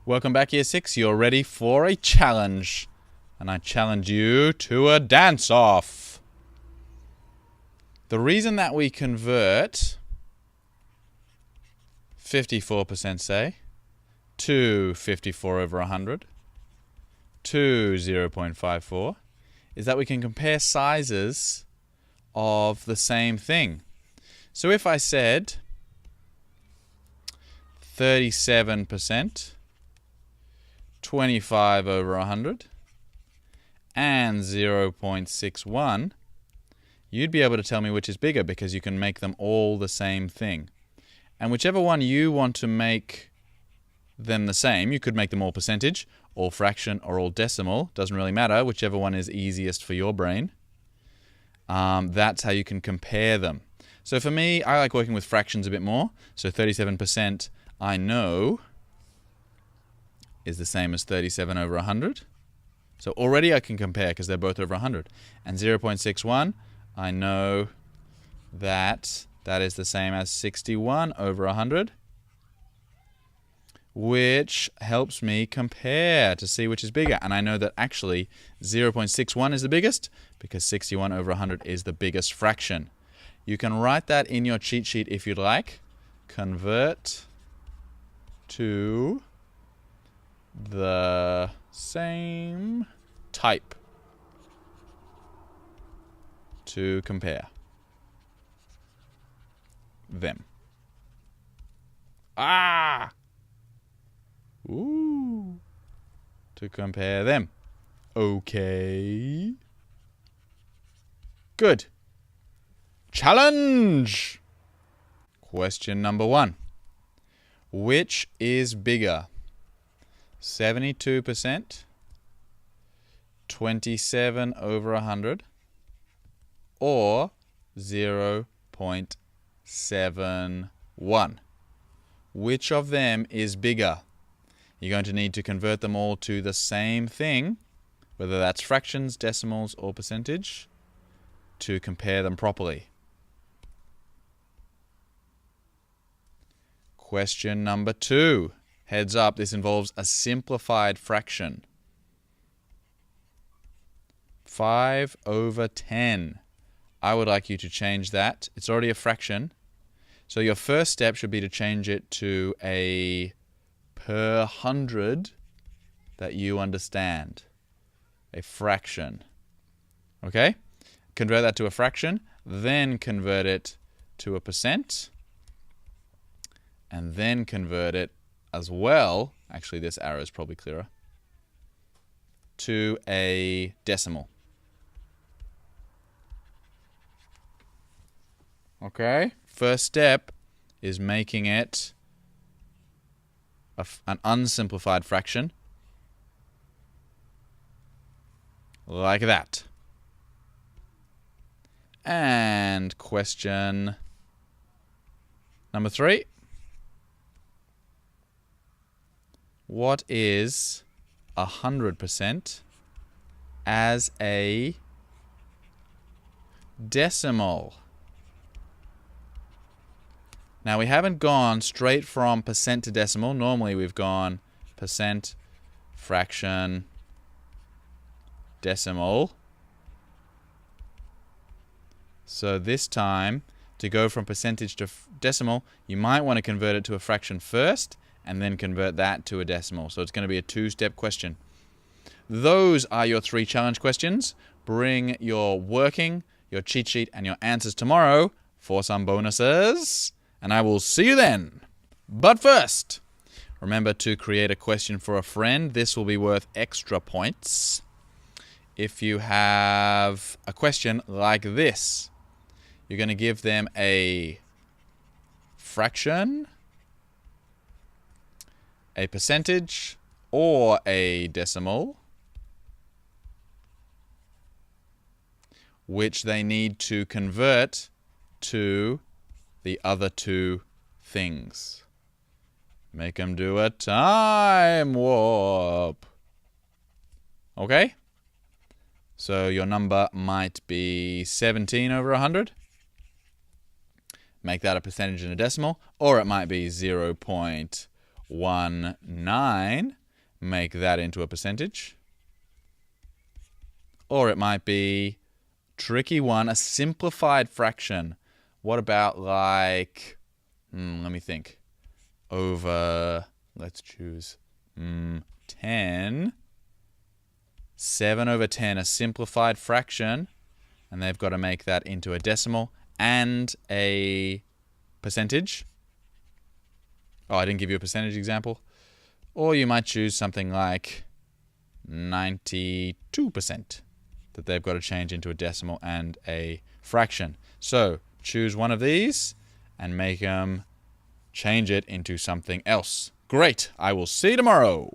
Welcome back, Year 6. You're ready for a challenge. And I challenge you to a dance-off. The reason that we convert 54%, say, to 54 over 100 to 0.54 is that we can compare sizes of the same thing. So if I said 37%, 25 over 100, and 0.61, you'd be able to tell me which is bigger because you can make them all the same thing. And whichever one you want to make them the same, you could make them all percentage, all fraction, or all decimal. Doesn't really matter, whichever one is easiest for your brain. That's how you can compare them. So for me, I like working with fractions a bit more. So 37% I know is the same as 37 over 100. So already I can compare because they're both over 100. And 0.61, I know that that is the same as 61 over 100, which helps me compare to see which is bigger. And I know that actually 0.61 is the biggest because 61 over 100 is the biggest fraction. You can write that in your cheat sheet if you'd like. Convert to the same type to compare them. Ooh. To compare them. Okay. Good. Challenge! Question number 1. Which is bigger? 72%, 27 over 100, or 0.71? Which of them is bigger? You're going to need to convert them all to the same thing, whether that's fractions, decimals, or percentage, to compare them properly. Question number 2. Heads up, this involves a simplified fraction. 5 over 10. I would like you to change that. It's already a fraction. So your first step should be to change it to a per 100 that you understand. A fraction. Okay? Convert that to a fraction, then convert it to a percent, and then convert it as well, actually this arrow is probably clearer, to a decimal. Okay? First step is making it an unsimplified fraction, like that. And question number 3. What is 100% as a decimal? Now we haven't gone straight from percent to decimal. Normally we've gone percent, fraction, decimal. So this time, to go from percentage to decimal, you might want to convert it to a fraction first, and then convert that to a decimal. So it's going to be a 2-step question. Those are your 3 challenge questions. Bring your working, your cheat sheet, and your answers tomorrow for some bonuses. And I will see you then. But first, remember to create a question for a friend. This will be worth extra points. If you have a question like this, you're going to give them a fraction, a percentage, or a decimal, which they need to convert to the other 2 things. Make them do a time warp. Okay? So your number might be 17 over 100. Make that a percentage and a decimal. Or it might be 0.1 0.19, make that into a percentage. Or it might be, tricky one, a simplified fraction. What about like, let me think, over, let's choose 10, 7 over 10, a simplified fraction, and they've got to make that into a decimal and a percentage. Oh, I didn't give you a percentage example. Or you might choose something like 92%, that they've got to change into a decimal and a fraction. So choose one of these and make them change it into something else. Great. I will see you tomorrow.